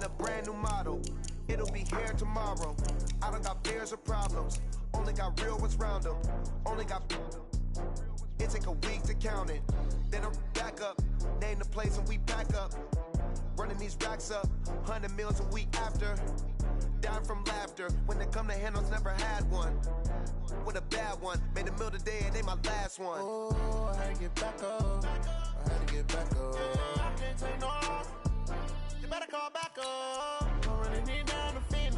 in a brand new model. It'll be here tomorrow. I don't got fears or problems. Only got real ones round them. Only got... It take a week to count it. Then I'm back up. Name the place and we back up. Running these racks up. 100 meals a week after. Dying from laughter. When it come to handles, never had one. With a bad one. Made a meal today and they my last one. Oh, I had to get back up. I had to get back up. I can't take no loss. You better call back up. I'm running it down to finish.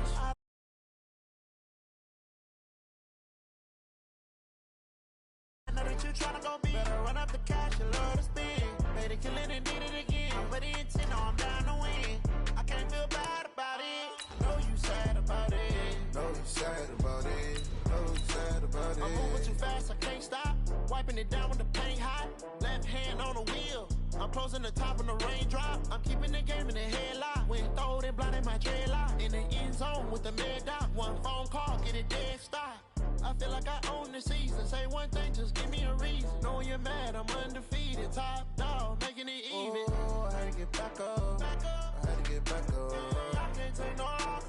I know that you tryna go big. Better run up the cash, you love to spend. Better kill it and did it again. I'm ready and 10, I'm down to win. I can't feel bad about it. Know you sad about it. Know you sad about it. Know you sad about it. I'm moving too fast, I can't stop. Wiping it down with the paint hot. Left hand on the wheel. I'm closing the top on the raindrop. I'm keeping the game in the headlock. When throwed and blinded my dreadlock. In the end zone with the mad dot. One phone call, get it dead stop. I feel like I own the season. Say one thing, just give me a reason. Knowing you're mad, I'm undefeated. Top dog, making it even. Oh, I had to get back up. I had to get back up. I can't take no loss.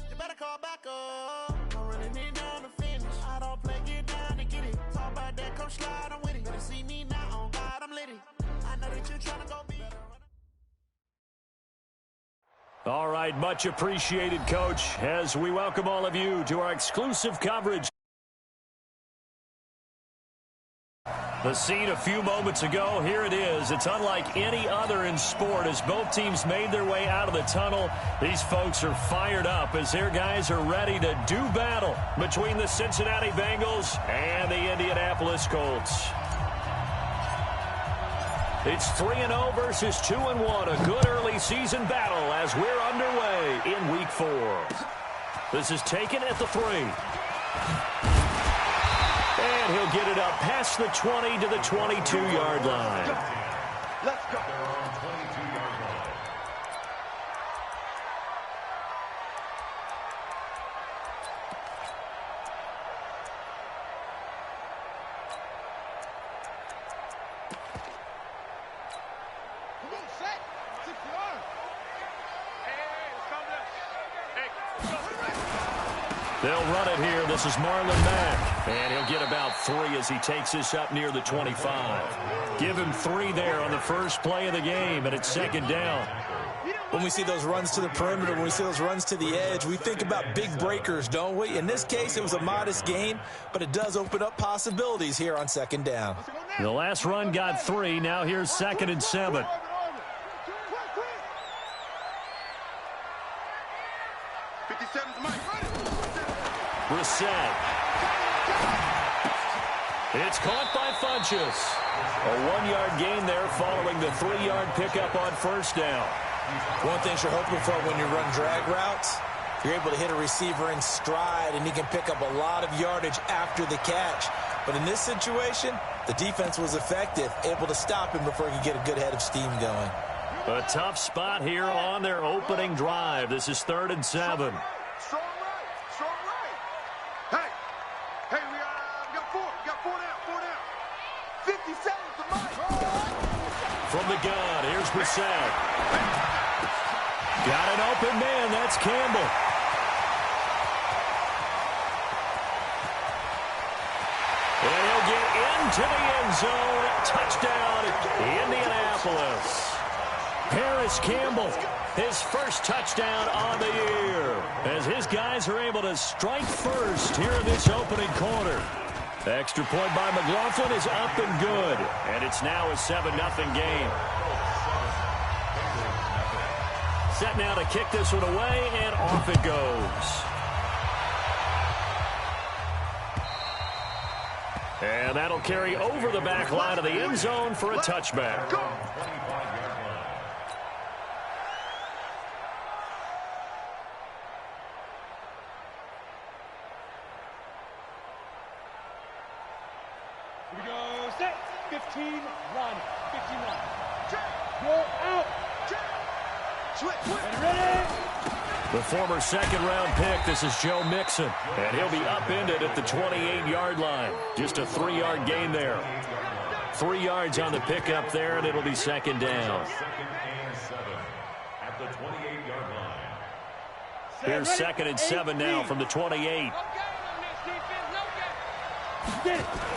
You better call back up. I'm running it down to finish. I don't play, get down and get it. Talk about that, come slide, I'm with it. Better see me now, on God, I'm lit it. I know that you're trying to go be. All right, much appreciated, Coach, as we welcome all of you to our exclusive coverage. The scene a few moments ago, here it is. It's unlike any other in sport as both teams made their way out of the tunnel. These folks are fired up as their guys are ready to do battle between the Cincinnati Bengals and the Indianapolis Colts. It's 3-0 versus 2-1. A good early season battle as we're underway in Week 4. This is taken at the 3. And he'll get it up past the 20 to the 22-yard line. Let's go. They'll run it here. This is Marlon Mack. And he'll get about 3 as he takes this up near the 25. Give him 3 there on the first play of the game, and it's second down. When we see those runs to the perimeter, when we see those runs to the edge, we think about big breakers, don't we? In this case, it was a modest gain, but it does open up possibilities here on second down. The last run got 3. Now here's 2nd and 7. Brissett. It's caught by Funchess. A 1-yard gain there following the 3-yard pickup on first down. One thing you're hoping for when you run drag routes, you're able to hit a receiver in stride, and he can pick up a lot of yardage after the catch. But in this situation, the defense was effective, able to stop him before he could get a good head of steam going. A tough spot here on their opening drive. This is 3rd and 7. From the gun, here's Brissett. Got an open man, that's Campbell. And he'll get into the end zone. Touchdown, Indianapolis. Paris Campbell, his first touchdown on the year, as his guys are able to strike first here in this opening quarter. Extra point by McLaughlin is up and good, and it's now a 7-0 game. Set now to kick this one away, and off it goes. And that'll carry over the back line of the end zone for a touchback. Here we go, set, 15, run, 15, run. Go out. Ready? The former second-round pick, this is Joe Mixon, and he'll be upended at the 28-yard line. Just a 3-yard gain there. 3 yards on the pickup there, and it'll be second down. Here's 2nd and 7 now from the 28.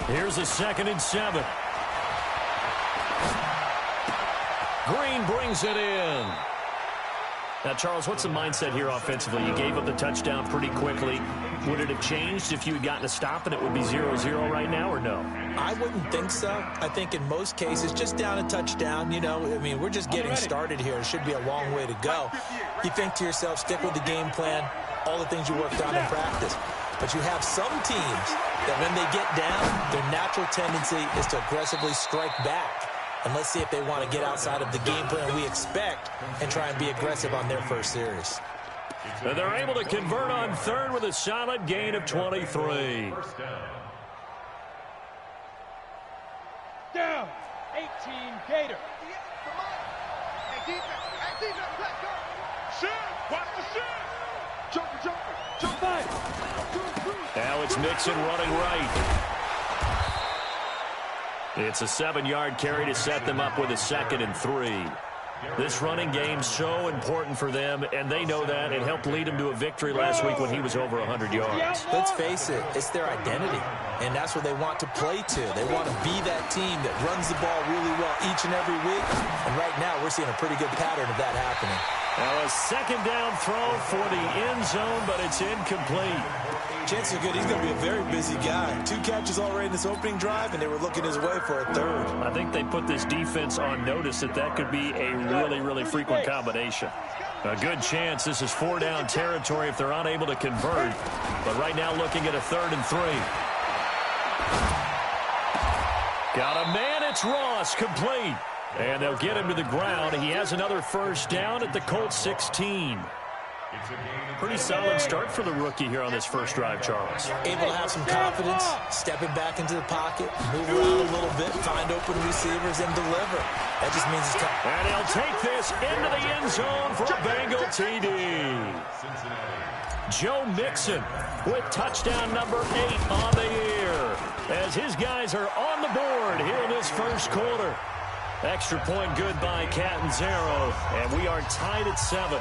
Here's a 2nd and 7. Green brings it in. Now, Charles, what's the mindset here offensively? You gave up the touchdown pretty quickly. Would it have changed if you had gotten a stop and it would be 0-0 right now, or no? I wouldn't think so. I think in most cases, just down a touchdown, you know, I mean, we're just getting started here. It should be a long way to go. You think to yourself, stick with the game plan, all the things you worked on in practice. But you have some teams that when they get down, their natural tendency is to aggressively strike back. And let's see if they want to get outside of the game plan we expect and try and be aggressive on their first series. And they're able to convert on 3rd with a solid gain of 23. Down. 18 Gator. Now it's Mixon running right. It's a 7-yard carry to set them up with a 2nd and 3. This running game so important for them, and they know that. It helped lead them to a victory last week when he was over 100 yards. Let's face it, it's their identity, and that's what they want to play to. They want to be that team that runs the ball really well each and every week, and right now we're seeing a pretty good pattern of that happening. Now a 2nd down throw for the end zone, but it's incomplete. Chances are good he's going to be a very busy guy. 2 catches already in this opening drive, and they were looking his way for a 3rd. I think they put this defense on notice that could be a really, really frequent combination. A good chance this is 4-down territory if they're unable to convert. But right now looking at a 3rd and 3. Got a man, it's Ross, complete. And they'll get him to the ground. He has another 1st down at the Colts 16. Pretty solid start for the rookie here on this first drive, Charles. Able to have some confidence, stepping back into the pocket, move around a little bit, find open receivers, and deliver. That just means it's coming. And he'll take this into the end zone for a Bengal TD. Joe Mixon with touchdown number 8 on the year, as his guys are on the board here in this first quarter. Extra point good by Catanzaro, and we are tied at 7.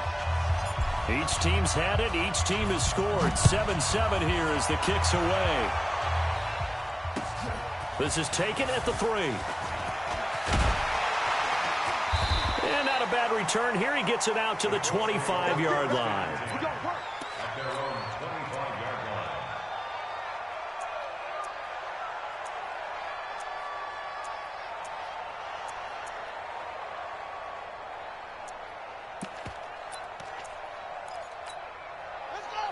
Each team's had it. Each team has scored. 7-7 here as the kick's away. This is taken at the 3. And not a bad return here. He gets it out to the 25-yard line.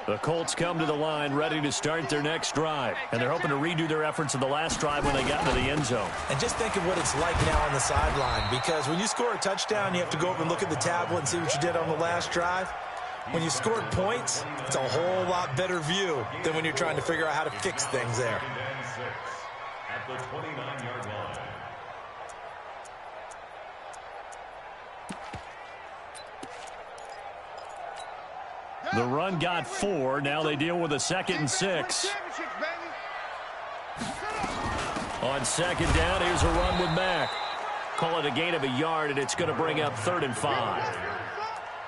The Colts come to the line ready to start their next drive. And they're hoping to redo their efforts in the last drive when they got into the end zone. And just think of what it's like now on the sideline. Because when you score a touchdown, you have to go over and look at the tablet and see what you did on the last drive. When you scored points, it's a whole lot better view than when you're trying to figure out how to fix things there. At the 29-yard line. The run got 4. Now they deal with a 2nd and 6. On 2nd down, here's a run with Mack. Call it a gain of a yard, and it's going to bring up 3rd and 5.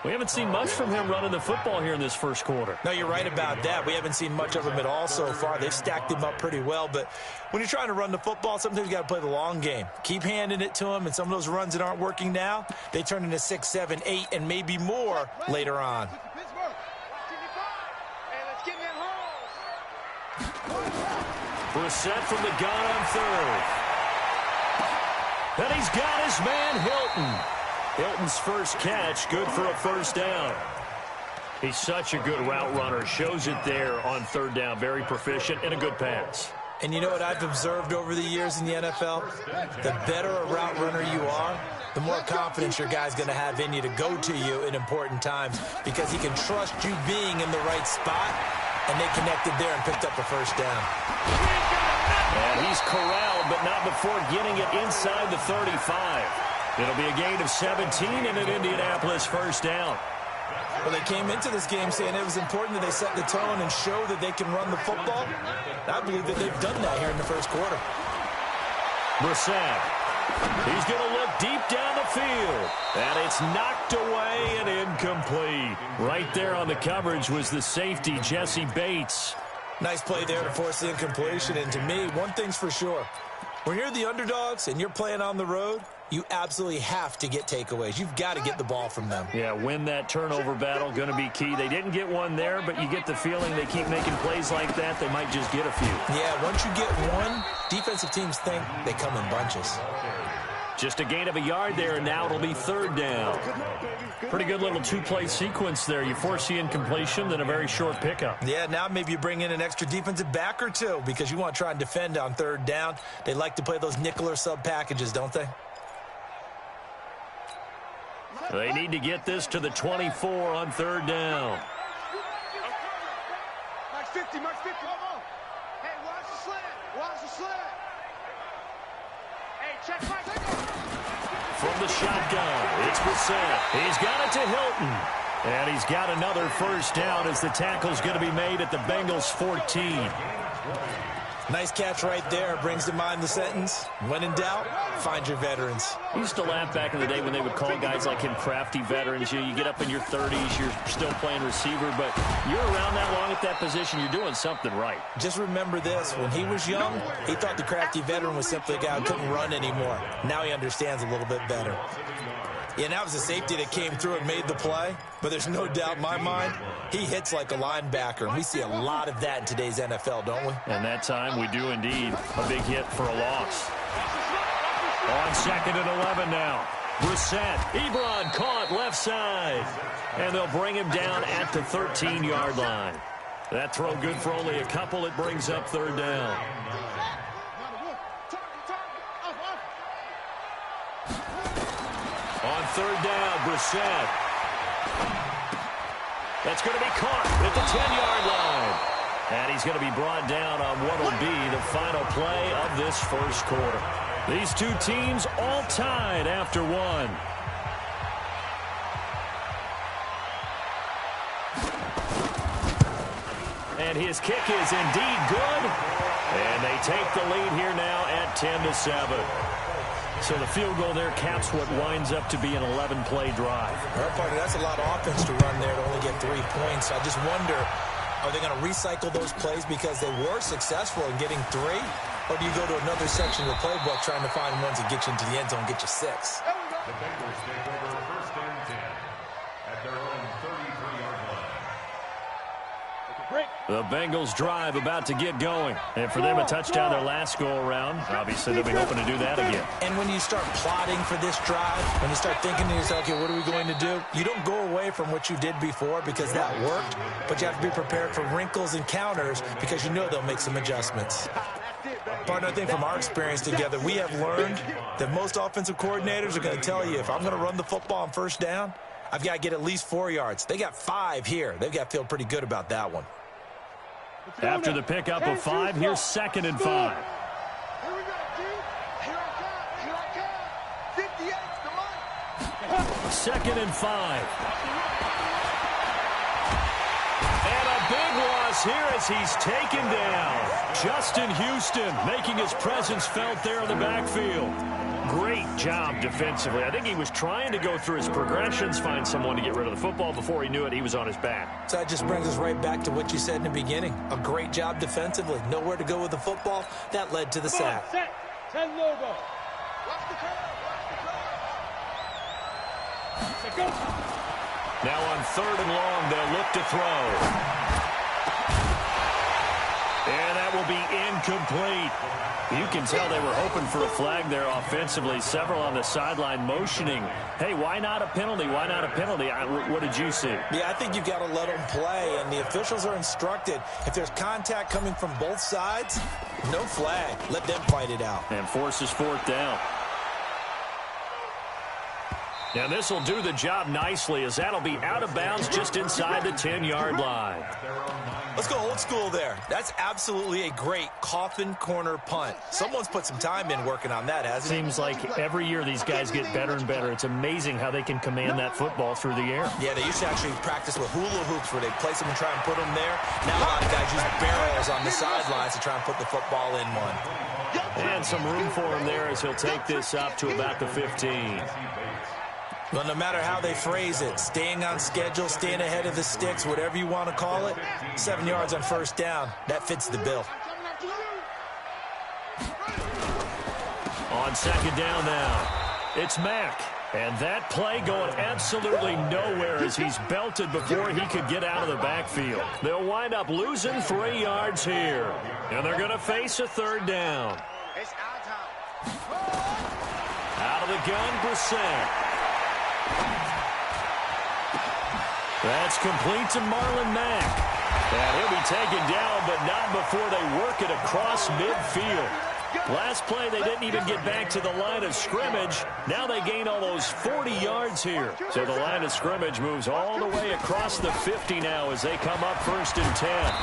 We haven't seen much from him running the football here in this first quarter. No, you're right about that. We haven't seen much of him at all so far. They've stacked him up pretty well, but when you're trying to run the football, sometimes you got to play the long game. Keep handing it to him, and some of those runs that aren't working now, they turn into 6, 7, 8, and maybe more later on. Brissett from the gun on 3rd. And he's got his man, Hilton. Hilton's first catch, good for a 1st down. He's such a good route runner. Shows it there on 3rd down. Very proficient and a good pass. And you know what I've observed over the years in the NFL? The better a route runner you are, the more confidence your guy's going to have in you to go to you in important times, because he can trust you being in the right spot, and they connected there and picked up the 1st down. And he's corralled, but not before getting it inside the 35. It'll be a gain of 17 and an Indianapolis 1st down. Well, they came into this game saying it was important that they set the tone and show that they can run the football. I believe that they've done that here in the first quarter. Brissett He's going to look deep down the field. And it's knocked away and incomplete. Right there on the coverage was the safety, Jesse Bates. Nice play there to force the incompletion. And to me, one thing's for sure. When you're the underdogs and you're playing on the road, you absolutely have to get takeaways. You've got to get the ball from them. Yeah, win that turnover battle, going to be key. They didn't get one there, but you get the feeling they keep making plays like that, they might just get a few. Yeah, once you get one, defensive teams think they come in bunches. Just a gain of a yard there, and now it'll be third down. Pretty good little two-play sequence there. You force the incompletion, then a very short pickup. Yeah, now maybe you bring in an extra defensive back or two because you want to try and defend on third down. They like to play those nickel or sub packages, don't they? They need to get this to the 24 on third down. Max 50, Max 50. Hey, watch the slant. Watch the slant. Hey, check Max. From the shotgun, it's Brissett. He's got it to Hilton. And he's got another first down as the tackle's going to be made at the Bengals 14. Nice catch right there. Brings to mind the sentence, when in doubt, find your veterans. I used to laugh back in the day when they would call guys like him crafty veterans. You get up in your 30s, you're still playing receiver, but you're around that long at that position, you're doing something right. Just remember this, when he was young, he thought the crafty veteran was simply a guy who couldn't run anymore. Now he understands a little bit better. Yeah, and that was a safety that came through and made the play, but there's no doubt in my mind, he hits like a linebacker, and we see a lot of that in today's NFL, don't we? And that time we do indeed. A big hit for a loss. On 2nd and 11 now. Brissett, Ebron caught left side. And they'll bring him down at the 13-yard line. That throw good for only a couple. It brings up third down. On third down, Brissett. That's going to be caught at the 10-yard line. And he's going to be brought down on what will be the final play of this first quarter. These two teams all tied after one. And his kick is indeed good. And they take the lead here now at 10-7. So the field goal there caps what winds up to be an 11-play drive. Well, partner, that's a lot of offense to run there to only get 3 points. I just wonder, are they going to recycle those plays because they were successful in getting 3? Or do you go to another section of the playbook trying to find ones that get you into the end zone and get you 6? The Bengals take over first and 10 at their own 33-yard line. The Bengals drive about to get going. And for them, a touchdown their last go-around. Obviously, they'll be hoping to do that again. And when you start plotting for this drive, when you start thinking to yourself, okay, what are we going to do? You don't go away from what you did before because that worked, but you have to be prepared for wrinkles and counters because you know they'll make some adjustments. Partner, I think from our experience together, we have learned that most offensive coordinators are going to tell you, if I'm going to run the football on first down, I've got to get at least 4 yards. They got 5 here. They've got to feel pretty good about that one. After the pickup of 5, here's 2nd and 5. Here we go, dude. Here I come. 58, come on. 2nd and 5. And a big loss here as he's taken down. Justin Houston making his presence felt there in the backfield. Great job defensively. I think he was trying to go through his progressions, find someone to get rid of the football. Before he knew it, he was on his back. So that just brings us right back to what you said in the beginning. A great job defensively. Nowhere to go with the football. That led to the sack. Set. 10 logo. Watch the curve. Watch the curve. Say go. Now on 3rd and long, they'll look to throw. And that will be incomplete. You can tell they were hoping for a flag there offensively. Several on the sideline motioning. Hey, why not a penalty? Why not a penalty? What did you see? Yeah, I think you've got to let them play, and the officials are instructed. If there's contact coming from both sides, no flag. Let them fight it out. And forces 4th down. Now this will do the job nicely as that'll be out of bounds just inside the 10-yard line. Let's go old school there. That's absolutely a great coffin corner punt. Someone's put some time in working on that, hasn't it? Seems like every year these guys get better and better. It's amazing how they can command that football through the air. Yeah, they used to actually practice with hula hoops where they place them and try and put them there. Now a lot of guys use barrels on the sidelines to try and put the football in one. And some room for him there as he'll take this up to about the 15. Well, no matter how they phrase it, staying on schedule, staying ahead of the sticks, whatever you want to call it, 7 yards on first down, that fits the bill. On second down now, it's Mack. And that play going absolutely nowhere as he's belted before he could get out of the backfield. They'll wind up losing 3 yards here. And they're going to face a third down. Out of the gun, Brissett. That's complete to Marlon Mack. And he'll be taken down, but not before they work it across midfield. Last play, they didn't even get back to the line of scrimmage. Now they gain almost 40 yards here. So the line of scrimmage moves all the way across the 50 now as they come up 1st and 10.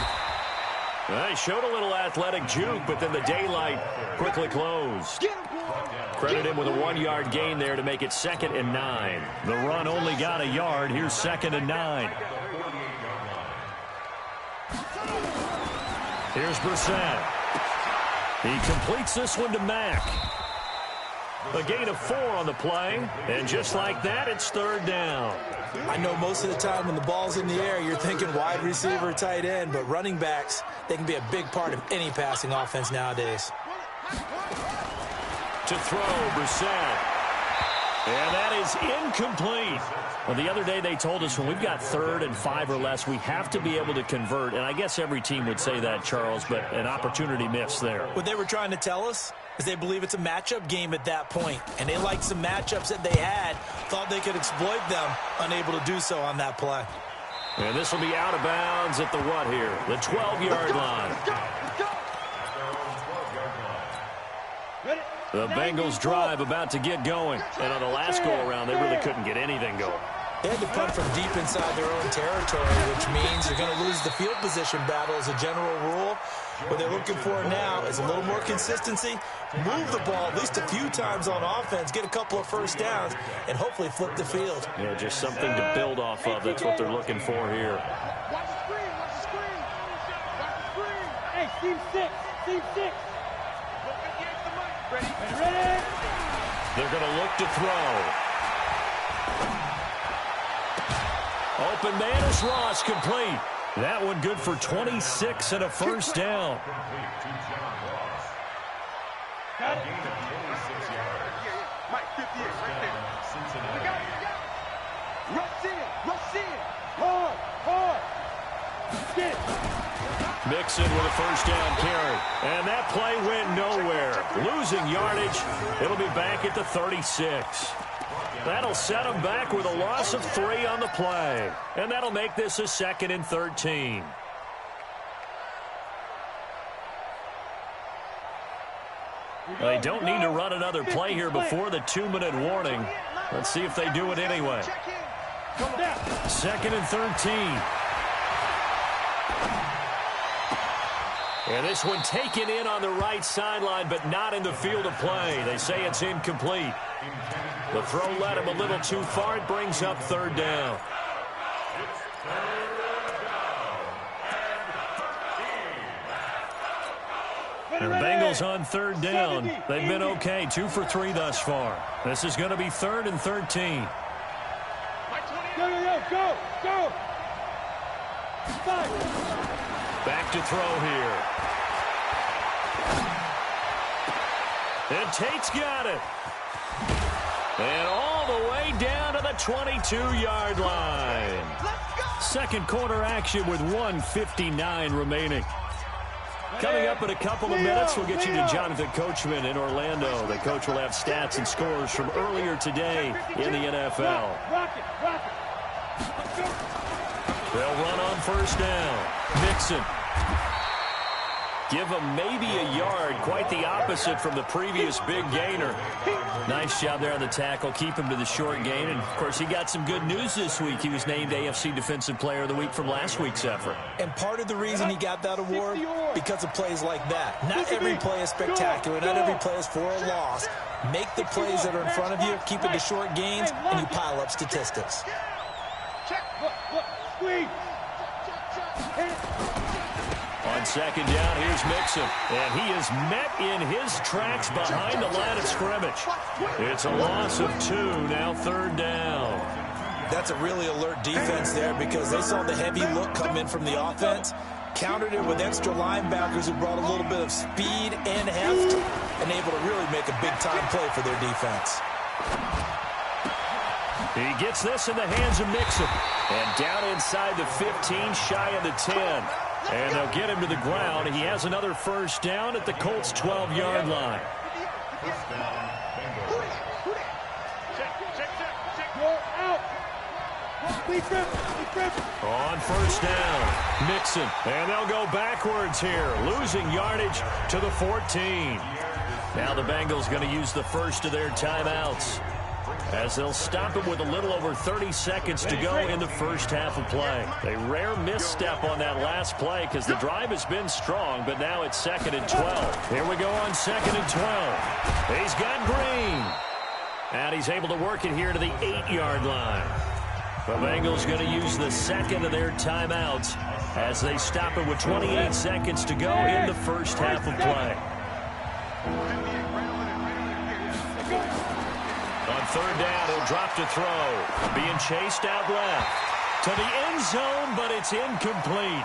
They showed a little athletic juke, but then the daylight quickly closed. Credit him with a 1-yard gain there to make it 2nd and 9. The run only got a yard. Here's 2nd and 9. Here's Brissett. He completes this one to Mack. A gain of 4 on the play, and just like that, it's 3rd down. I know most of the time when the ball's in the air, you're thinking wide receiver, tight end, but running backs, they can be a big part of any passing offense nowadays. To throw, Brissett. And that is incomplete. Well, the other day they told us when we've got 3rd and 5 or less, we have to be able to convert. And I guess every team would say that, Charles, but an opportunity missed there. What they were trying to tell us is they believe it's a matchup game at that point. And they liked some matchups that they had, thought they could exploit them, unable to do so on that play. And this will be out of bounds at the what here? The 12-yard line. The Bengals drive about to get going. And on the last go-around, they really couldn't get anything going. They had to punt from deep inside their own territory, which means you're going to lose the field position battle as a general rule. What they're looking for now is a little more consistency, move the ball at least a few times on offense, get a couple of first downs, and hopefully flip the field. Yeah, just something to build off of. That's what they're looking for here. Watch the screen, watch the screen. Watch the screen. Hey, team 6, team 6. Ready? They're going to look to throw. Open man is Ross, complete. That one good for 26 and a first down. Got it. Mike, 58 right there. We got it. Rush in. Hard. Get it. Mixon with a first down carry. And that play went nowhere. Losing yardage. It'll be back at the 36. That'll set them back with a loss of 3 on the play. And that'll make this a 2nd and 13. They don't need to run another play here before the 2-minute warning. Let's see if they do it anyway. 2nd and 13. And this one taken in on the right sideline, but not in the field of play. They say it's incomplete. The throw led him a little too far. It brings up 3rd down. And the Bengals on 3rd down. They've been okay, 2 for 3 thus far. This is going to be 3rd and 13. Go. Back to throw here. And Tate's got it. And all the way down to the 22-yard line. Second quarter action with 1:59 remaining. Coming up in a couple of minutes, we'll get you to Jonathan Coachman in Orlando. The coach will have stats and scores from earlier today in the NFL. They'll run on first down. Mixon. Give him maybe a yard. Quite the opposite from the previous big gainer. Nice job there on the tackle. Keep him to the short gain. And, of course, he got some good news this week. He was named AFC Defensive Player of the Week from last week's effort. And part of the reason he got that award, because of plays like that. Not every play is spectacular. Not every play is for a loss. Make the plays that are in front of you, keep it to short gains, and you pile up statistics. Check. Look. Squeeze. On second down, here's Mixon. And he is met in his tracks behind the line of scrimmage. It's a loss of 2, now third down. That's a really alert defense there because they saw the heavy look come in from the offense, countered it with extra linebackers who brought a little bit of speed and heft, and able to really make a big-time play for their defense. He gets this in the hands of Mixon. And down inside the 15, shy of the 10. And they'll get him to the ground. He has another first down at the Colts' 12-yard line. First down, Bengals. On first down, Mixon. And they'll go backwards here, losing yardage to the 14. Now the Bengals going to use the first of their timeouts, as they'll stop him with a little over 30 seconds to go in the first half of play. A rare misstep on that last play because the drive has been strong, but now it's 2nd and 12. Here we go on 2nd and 12. He's got Green. And he's able to work it here to the 8-yard line. The Bengals going to use the second of their timeouts as they stop it with 28 seconds to go in the first half of play. On third down, he'll drop to throw. Being chased out left to the end zone, but it's incomplete.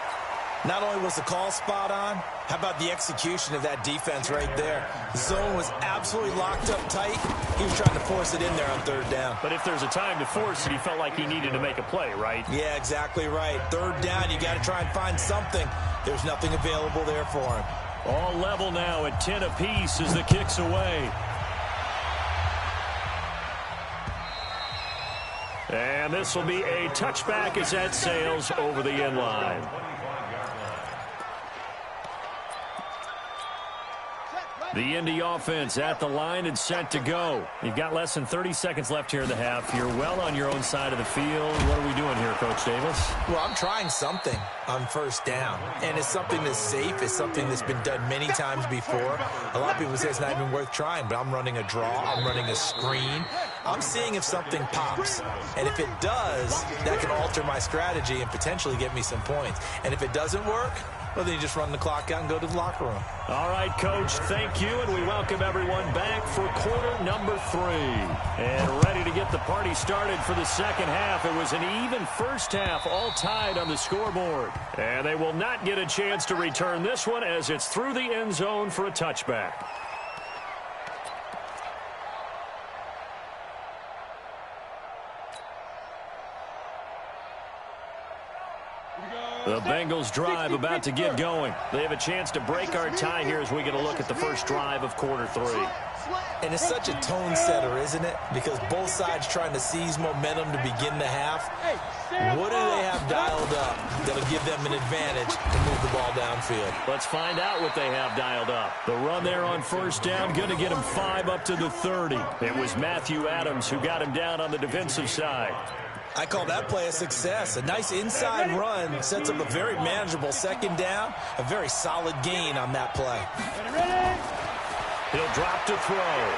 Not only was the call spot on, how about the execution of that defense right there? The zone was absolutely locked up tight. He was trying to force it in there on third down. But if there's a time to force it, he felt like he needed to make a play, right? Yeah, exactly right. Third down, you got to try and find something. There's nothing available there for him. All level now at 10 apiece as the kick's away. And this will be a touchback as that sails over the end line. The Indy offense at the line and set to go. You've got less than 30 seconds left here in the half. You're well on your own side of the field. What are we doing here, Coach Davis? Well, I'm trying something on first down. And it's something that's safe. It's something that's been done many times before. A lot of people say it's not even worth trying, but I'm running a draw. I'm running a screen. I'm seeing if something pops. And if it does, that can alter my strategy and potentially get me some points. And if it doesn't work, well, then you just run the clock out and go to the locker room. All right, Coach, thank you, and we welcome everyone back for quarter number 3. And ready to get the party started for the second half. It was an even first half, all tied on the scoreboard. And they will not get a chance to return this one as it's through the end zone for a touchback. The Bengals drive about to get going. They have a chance to break our tie here as we get a look at the first drive of quarter 3. And it's such a tone setter, isn't it? Because both sides trying to seize momentum to begin the half. What do they have dialed up that'll give them an advantage to move the ball downfield? Let's find out what they have dialed up. The run there on first down, going to get him 5 up to the 30. It was Matthew Adams who got him down on the defensive side. I call that play a success. A nice inside run sets up a very manageable second down. A very solid gain on that play. He'll drop to throw.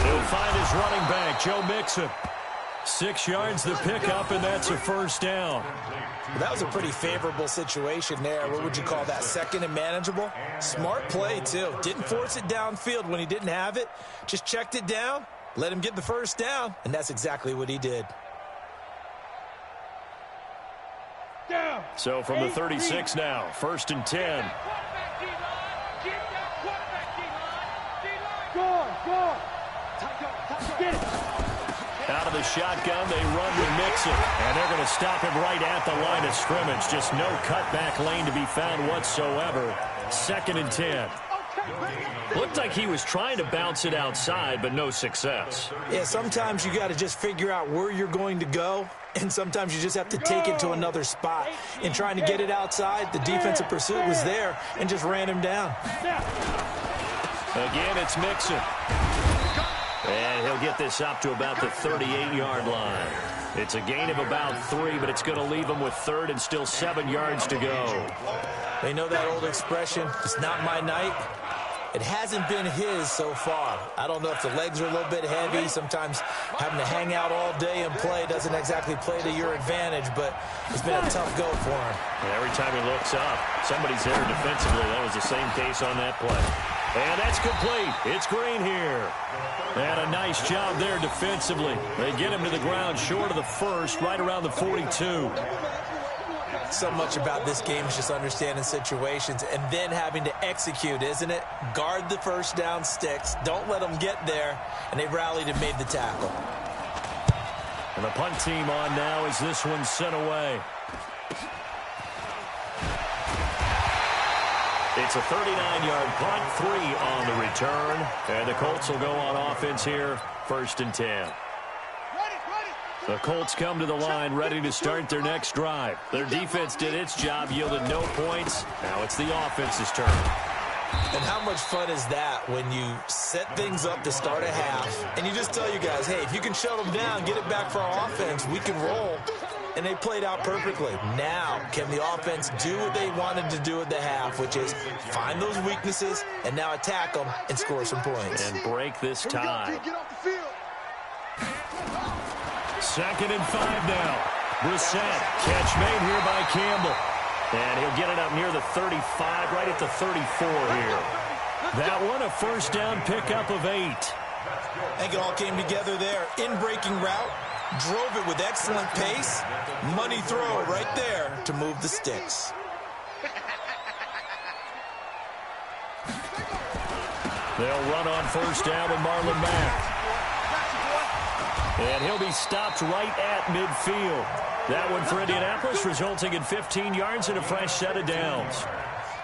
He'll find his running back, Joe Mixon. 6 yards the pickup, and that's a first down. Well, that was a pretty favorable situation there. What would you call that? Second and manageable? Smart play, too. Didn't force it downfield when he didn't have it. Just checked it down. Let him get the first down, and that's exactly what he did. So from the 36 now, 1st and 10. Out of the shotgun, they run with Mixon, and they're going to stop him right at the line of scrimmage. Just no cutback lane to be found whatsoever. 2nd and 10. Looked like he was trying to bounce it outside, but no success. Yeah, sometimes you got to just figure out where you're going to go, and sometimes you just have to take it to another spot. In trying to get it outside, the defensive pursuit was there and just ran him down. Again, it's Mixon. And he'll get this up to about the 38-yard line. It's a gain of about 3, but it's going to leave him with 3rd and still 7 yards to go. They know that old expression, it's not my night. It hasn't been his so far. I don't know if the legs are a little bit heavy. Sometimes having to hang out all day and play doesn't exactly play to your advantage, but it's been a tough go for him. And every time he looks up, somebody's there defensively. That was the same case on that play. And that's complete. It's Green here. And a nice job there defensively. They get him to the ground short of the first, right around the 42. So much about this game is just understanding situations and then having to execute, isn't it? Guard the first down sticks. Don't let them get there. And they rallied and made the tackle. And the punt team on now as this one's sent away. It's a 39-yard punt, 3 on the return. And the Colts will go on offense here, 1st and 10. The Colts come to the line ready to start their next drive. Their defense did its job, yielded no points. Now it's the offense's turn. And how much fun is that when you set things up to start a half and you just tell you guys, hey, if you can shut them down, get it back for our offense, we can roll. And they played out perfectly. Now, can the offense do what they wanted to do at the half, which is find those weaknesses and now attack them and score some points. And break this tie. 2nd and 5 now. Brissett, catch made here by Campbell. And he'll get it up near the 35, right at the 34 here. That one, a first down pickup of 8. I think it all came together there. In-breaking route, drove it with excellent pace. Money throw right there to move the sticks. They'll run on first down with Marlon Mack. And he'll be stopped right at midfield. That one for Indianapolis, resulting in 15 yards and a fresh set of downs.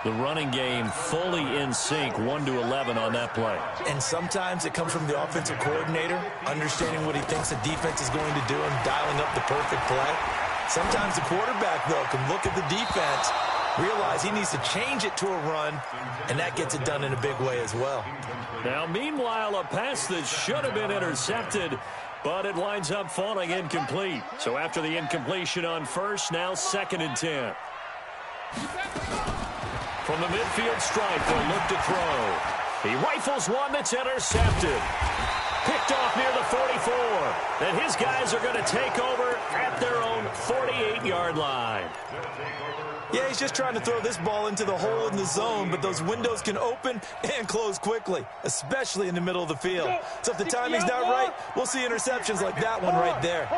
The running game fully in sync, 1-11 on that play. And sometimes it comes from the offensive coordinator, understanding what he thinks the defense is going to do and dialing up the perfect play. Sometimes the quarterback, though, can look at the defense, realize he needs to change it to a run, and that gets it done in a big way as well. Now, meanwhile, a pass that should have been intercepted, but it winds up falling incomplete. So after the incompletion on first, now 2nd and 10. From the midfield stripe, they'll look to throw. He rifles one that's intercepted. Picked off near the 44. And his guys are going to take over at their own 48-yard line. Yeah, he's just trying to throw this ball into the hole in the zone, but those windows can open and close quickly, especially in the middle of the field. So if the timing's not right, we'll see interceptions like that one right there.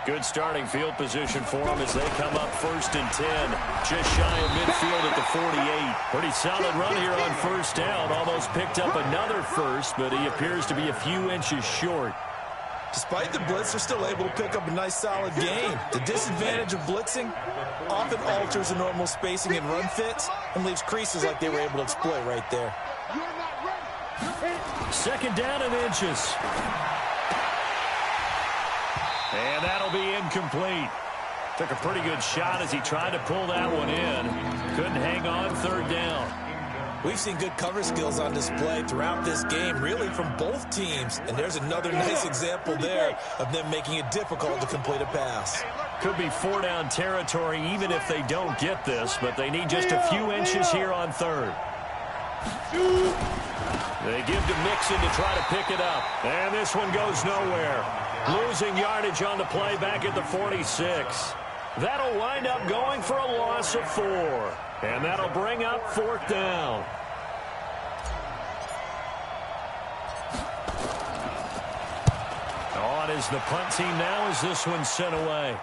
Good starting field position for him as they come up 1st and 10. Just shy of midfield at the 48. Pretty solid run here on first down. Almost picked up another first, but he appears to be a few inches short. Despite the blitz, they're still able to pick up a nice, solid gain. The disadvantage of blitzing often alters the normal spacing and run fits and leaves creases like they were able to exploit right there. 2nd down and inches. And that'll be incomplete. Took a pretty good shot as he tried to pull that one in. Couldn't hang on 3rd down. We've seen good cover skills on display throughout this game, really from both teams. And there's another nice example there of them making it difficult to complete a pass. Could be 4-down territory even if they don't get this, but they need just a few inches here on 3rd. They give to Mixon to try to pick it up. And this one goes nowhere. Losing yardage on the play back at the 46. That'll wind up going for a loss of 4. And that'll bring up 4th down. On is the punt team now as this one's sent away.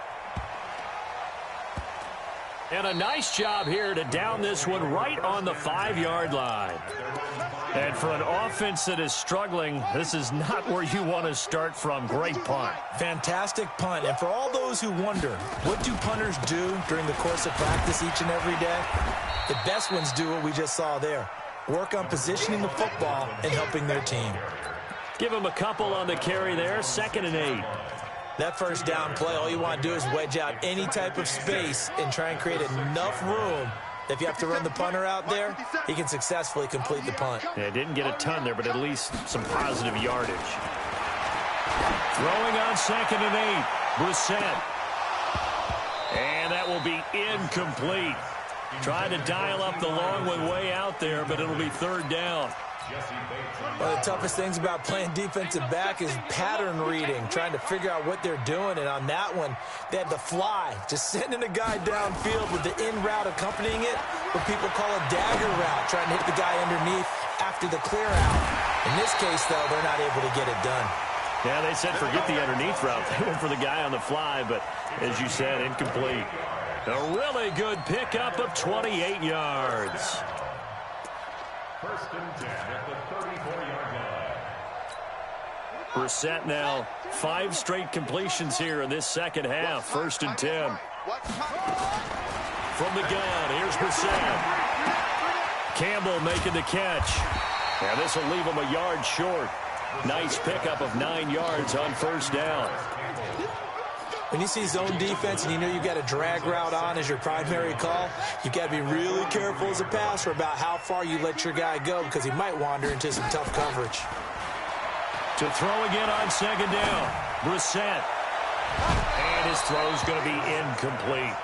And a nice job here to down this one right on the 5-yard line. And for an offense that is struggling, this is not where you want to start from. Great punt. Fantastic punt. And for all those who wonder, what do punters do during the course of practice each and every day? The best ones do what we just saw there. Work on positioning the football and helping their team. Give them a couple on the carry there. 2nd and 8. That first down play, all you want to do is wedge out any type of space and try and create enough room. If you have to run the punter out there, he can successfully complete the punt. Yeah, didn't get a ton there, but at least some positive yardage. Throwing on 2nd and 8. Brissett. And that will be incomplete. Trying to dial up the long one way out there, but it'll be 3rd down. One of the toughest things about playing defensive back is pattern reading, trying to figure out what they're doing. And on that one, they had the fly, just sending a guy downfield with the in route accompanying it, what people call a dagger route, trying to hit the guy underneath after the clear out. In this case, though, they're not able to get it done. Yeah, they said forget the underneath route. They went for the guy on the fly, but as you said, incomplete. A really good pickup of 28 yards. First and 10 at the 34-yard line. Brissett now 5 straight completions here in this second half. First and 10. From the gun, here's Brissett. Campbell making the catch. And this will leave him a yard short. Nice pickup of 9 yards on first down. When you see zone defense and you know you've got a drag route on as your primary call, you've got to be really careful as a passer about how far you let your guy go because he might wander into some tough coverage. To throw again on second down, Brissett. And his throw's going to be incomplete.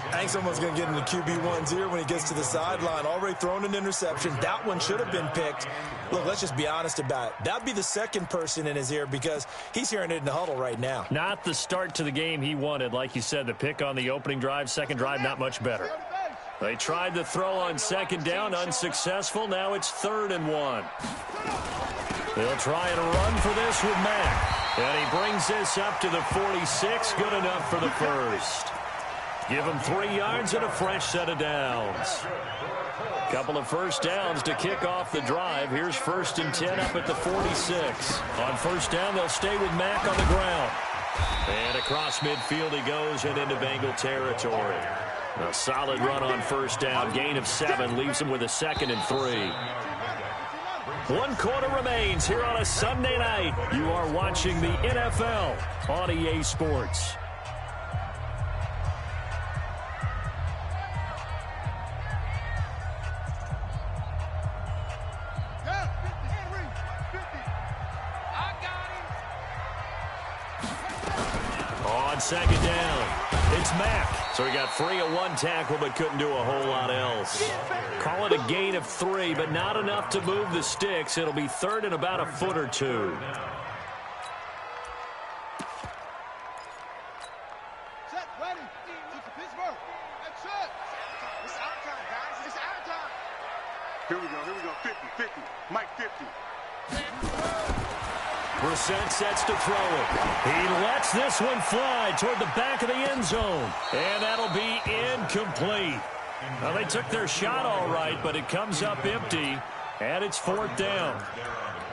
I think someone's going to get into QB1's ear when he gets to the sideline. Already thrown an interception. That one should have been picked. Look, let's just be honest about it. That'd be the second person in his ear because he's hearing it in the huddle right now. Not the start to the game he wanted. Like you said, the pick on the opening drive, second drive, not much better. They tried to throw on second down, unsuccessful. Now it's 3rd and 1. They'll try and run for this with Mack. And he brings this up to the 46. Good enough for the first. Give him 3 yards and a fresh set of downs. Couple of first downs to kick off the drive. Here's 1st and 10 up at the 46. On first down, they'll stay with Mack on the ground. And across midfield he goes and into Bengal territory. A solid run on first down. Gain of 7 leaves him with a 2nd and 3. 1 quarter remains here on a Sunday night. You are watching the NFL on EA Sports. On second down, it's Mack. So he got free of 1 tackle but couldn't do a whole lot else. Call it a gain of 3, but not enough to move the sticks. It'll be 3rd and about a foot or 2. Set, ready. To Pittsburgh. That's it. It's our time, guys. It's our time. Here we go. 50, 50. Mike 50. Brissett sets to throw it. He lets this one fly toward the back of the end zone. And that'll be incomplete. Well, they took their shot all right, but it comes up empty, and it's 4th down.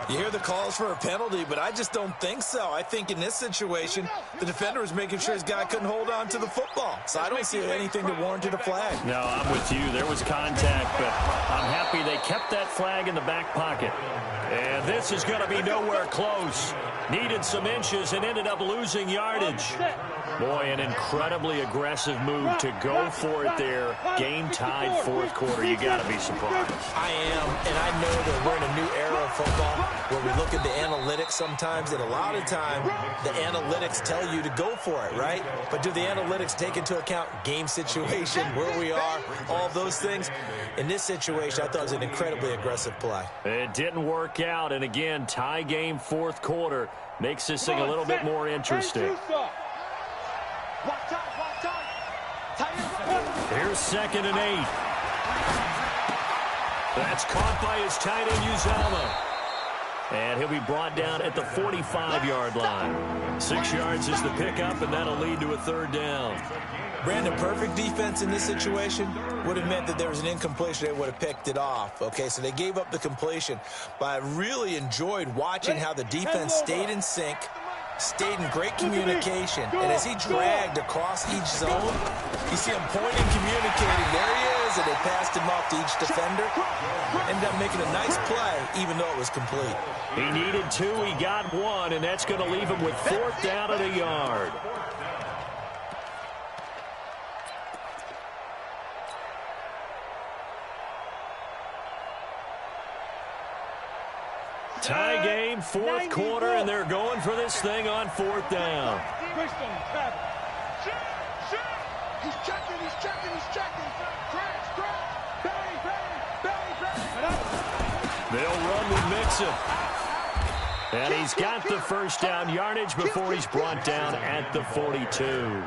You hear the calls for a penalty, but I just don't think so. I think in this situation, the defender was making sure his guy couldn't hold on to the football. So I don't see anything that warranted a flag. No, I'm with you. There was contact, but I'm happy they kept that flag in the back pocket. And this is going to be nowhere close. Needed some inches and ended up losing yardage. Boy, an incredibly aggressive move to go for it there. Game tied 4th quarter. You got to be surprised. I am, and I know that we're in a new era of football where we look at the analytics sometimes, and a lot of time the analytics tell you to go for it, right? But do the analytics take into account game situation, where we are, all those things? In this situation, I thought it was an incredibly aggressive play. It didn't work out, and again, tie game 4th quarter makes this thing a little bit more interesting. Here's 2nd and 8. That's caught by his tight end, Uzama. And he'll be brought down at the 45-yard line. 6 yards is the pickup, and that'll lead to a 3rd down. Brandon, perfect defense in this situation would have meant that there was an incompletion. They would have picked it off. Okay, so they gave up the completion. But I really enjoyed watching how the defense stayed in sync, stayed in great communication. And as he dragged across each zone, you see him pointing, communicating. There he is, and they passed him off to each defender. Ended up making a nice play, even though it was complete. He needed 2, he got 1, and that's going to leave him with 4th down at a yard. Tie game, 4th quarter, and they're going for this thing on 4th down. He's checking. Crash. Belly. They'll run with Mixon. And he's got the first down yardage before he's brought down at the 42.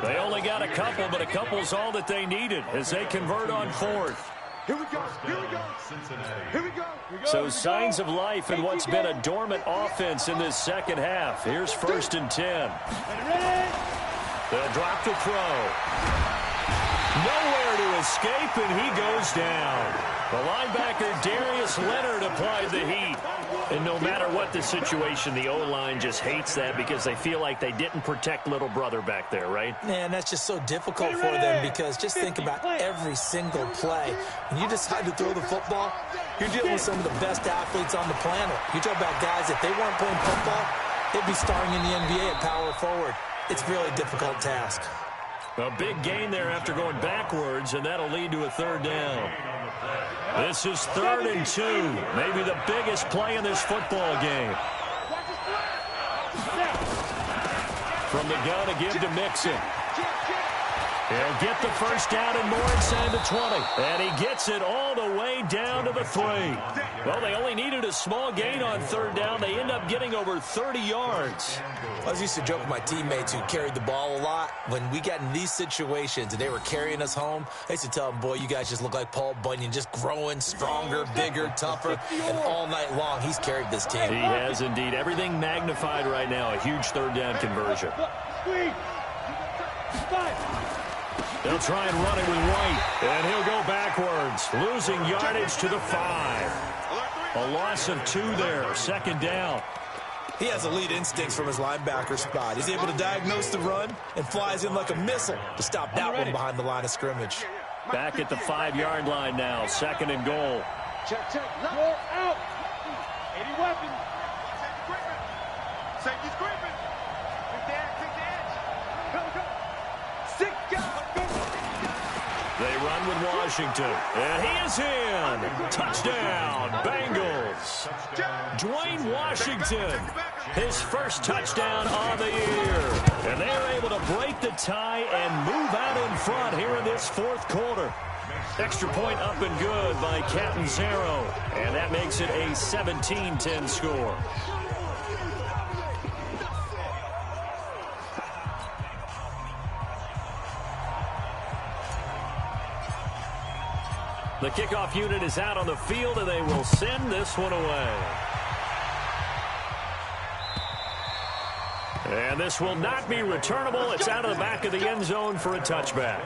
They only got a couple, but a couple's all that they needed as they convert on fourth. Here we go. Here we go. Here we go. So signs of life in what's been a dormant offense in this second half. Here's 1st and 10. They'll drop the throw. Nowhere to escape, and he goes down. The linebacker, Darius Leonard, applied the heat. And no matter what the situation, the O-line just hates that because they feel like they didn't protect little brother back there, right? Man, that's just so difficult for them because just think about every single play. When you decide to throw the football, you're dealing with some of the best athletes on the planet. You talk about guys, if they weren't playing football, they'd be starring in the NBA at power forward. It's a really difficult task. A big gain there after going backwards, and that'll lead to a 3rd down. This is 3rd and 2, maybe the biggest play in this football game. From the gun to give to Mixon. He'll get the first down and more inside the 20. And he gets it all the way down to the 3. Well, they only needed a small gain on 3rd down. They end up getting over 30 yards. I used to joke with my teammates who carried the ball a lot. When we got in these situations and they were carrying us home, I used to tell them, boy, you guys just look like Paul Bunyan, just growing stronger, bigger, tougher. And all night long, he's carried this team. He has indeed. Everything magnified right now. A huge 3rd down conversion. They'll try and run it with White, and he'll go backwards, losing yardage to the 5. A loss of 2 there, 2nd down. He has elite instincts from his linebacker spot. He's able to diagnose the run and flies in like a missile to stop that one behind the line of scrimmage. Back at the 5-yard line now, 2nd and goal. Check. Roll out. 80 weapons. Safety's gripping. Take the edge. Go. They run with Washington, and he is in. Touchdown, Bengals. Dwayne Washington, his first touchdown on the year. And they are able to break the tie and move out in front here in this 4th quarter. Extra point up and good by Catanzaro, and that makes it a 17-10 score. The kickoff unit is out on the field, and they will send this one away. And this will not be returnable. It's out of the back of the end zone for a touchback.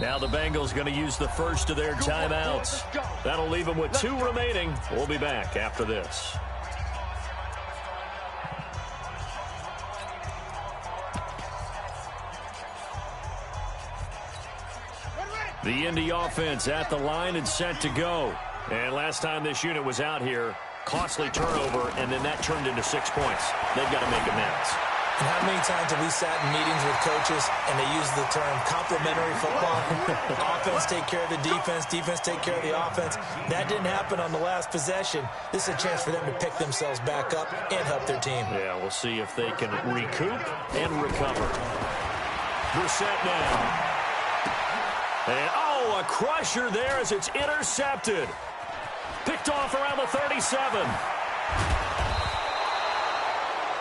Now the Bengals going to use the first of their timeouts. That'll leave them with 2 remaining. We'll be back after this. The Indy offense at the line and set to go. And last time this unit was out here, costly turnover, and then that turned into 6 points. They've got to make amends. And how many times have we sat in meetings with coaches and they use the term complementary football? Offense take care of the defense, defense take care of the offense. That didn't happen on the last possession. This is a chance for them to pick themselves back up and help their team. Yeah, we'll see if they can recoup and recover. Brissett now. And, oh, a crusher there as it's intercepted. Picked off around the 37.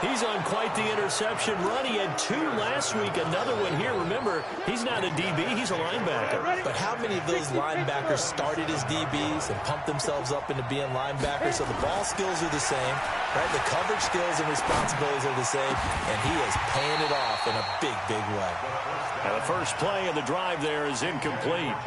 He's on quite the interception run. He had 2 last week, another one here. Remember, he's not a DB, he's a linebacker. But how many of those linebackers started as DBs and pumped themselves up into being linebackers? So the ball skills are the same, right? The coverage skills and responsibilities are the same, and he is paying it off in a big, big way. And the first play of the drive there is incomplete.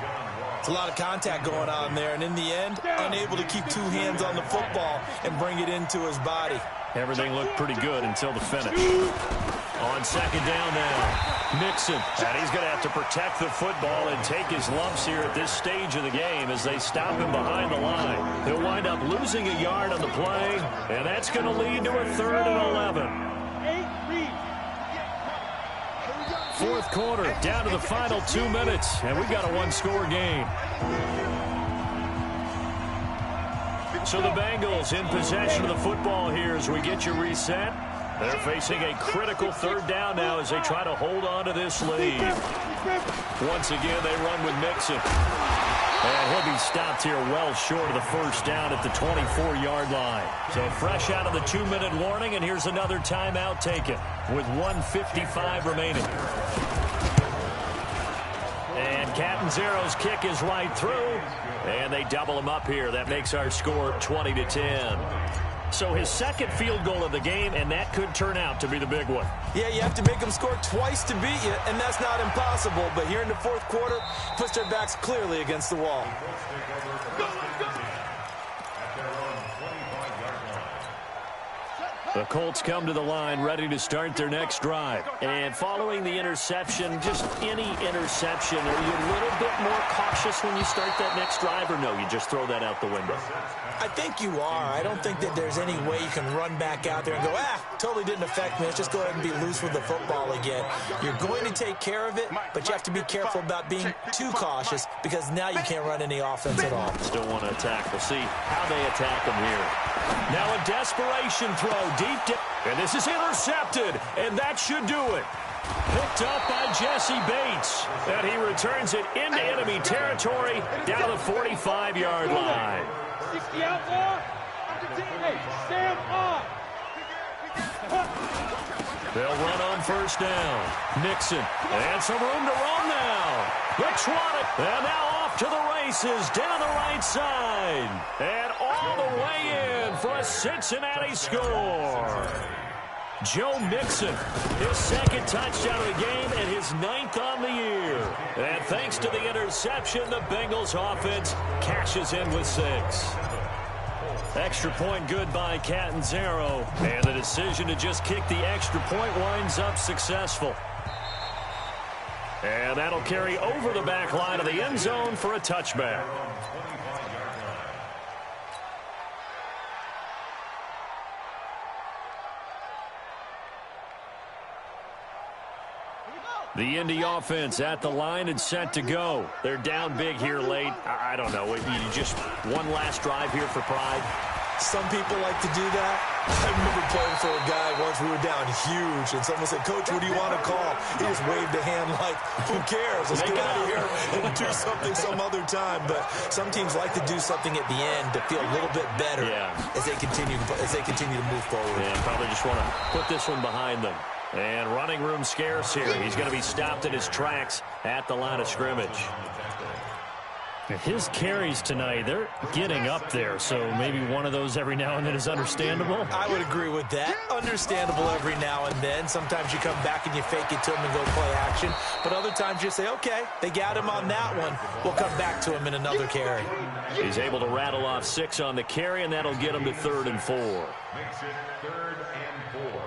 It's a lot of contact going on there, and in the end, unable to keep 2 hands on the football and bring it into his body. Everything looked pretty good until the finish. On 2nd down now, Mixon. And he's going to have to protect the football and take his lumps here at this stage of the game as they stop him behind the line. He'll wind up losing a yard on the play, and that's going to lead to a 3rd and 11. Fourth quarter, down to the final 2 minutes, and we've got a one-score game. So the Bengals in possession of the football here as we get you reset. They're facing a critical third down now as they try to hold on to this lead. Once again, they run with Mixon. And he'll be stopped here well short of the first down at the 24-yard line. So fresh out of the 2-minute warning, and here's another timeout taken with 1:55 remaining. And Catanzaro's kick is right through, and they double him up here. That makes our score 20-10. So his second field goal of the game, and that could turn out to be the big one. Yeah, you have to make them score twice to beat you, and that's not impossible. But here in the fourth quarter, puts their backs clearly against the wall. The Colts come to the line ready to start their next drive. And following the interception, just any interception, are you a little bit more cautious when you start that next drive, or no, you just throw that out the window? I think you are. I don't think that there's any way you can run back out there and go, totally didn't affect me. Let's just go ahead and be loose with the football again. You're going to take care of it, but you have to be careful about being too cautious because now you can't run any offense at all. Still want to attack. We'll see how they attack them here. Now a desperation throw deep down. And this is intercepted, and that should do it. Picked up by Jesse Bates. And he returns it into enemy territory down the 45-yard line. 60 outlaw. Hey, Sam on. They'll run on first down. Nixon. And some room to run now. Looks wanted. And now off to the races down the right side. And all the way in for a Cincinnati score. Joe Mixon, his second touchdown of the game and his 9th on the year. And thanks to the interception, the Bengals offense cashes in with 6. Extra point good by Catanzaro. And the decision to just kick the extra point winds up successful. And that'll carry over the back line of the end zone for a touchback. The Indy offense at the line and set to go. They're down big here late. I don't know. You just one last drive here for pride. Some people like to do that. I remember playing for a guy once. We were down huge, and someone said, "Coach, what do you want to call?" He just waved a hand like, "Who cares? Let's get out of here and do something some other time." But some teams like to do something at the end to feel a little bit better as they continue to move forward. Yeah, probably just want to put this one behind them. And running room scarce here. He's going to be stopped in his tracks at the line of scrimmage. His carries tonight, they're getting up there, so maybe one of those every now and then is understandable. I would agree with that. Understandable every now and then. Sometimes you come back and you fake it to him and go play action. But other times you say, okay, they got him on that one. We'll come back to him in another carry. He's able to rattle off 6 on the carry, and that'll get him to 3rd and 4. Makes it 3rd and 4.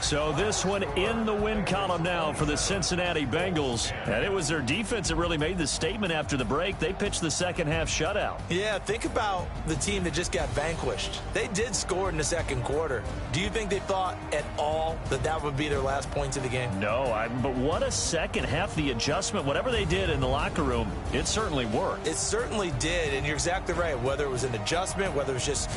So this one in the win column now for the Cincinnati Bengals. And it was their defense that really made the statement after the break. They pitched the second half shutout. Yeah, think about the team that just got vanquished. They did score in the second quarter. Do you think they thought at all that that would be their last points of the game? No, but what a second half. The adjustment, whatever they did in the locker room, it certainly worked. It certainly did, and you're exactly right. Whether it was an adjustment, whether it was just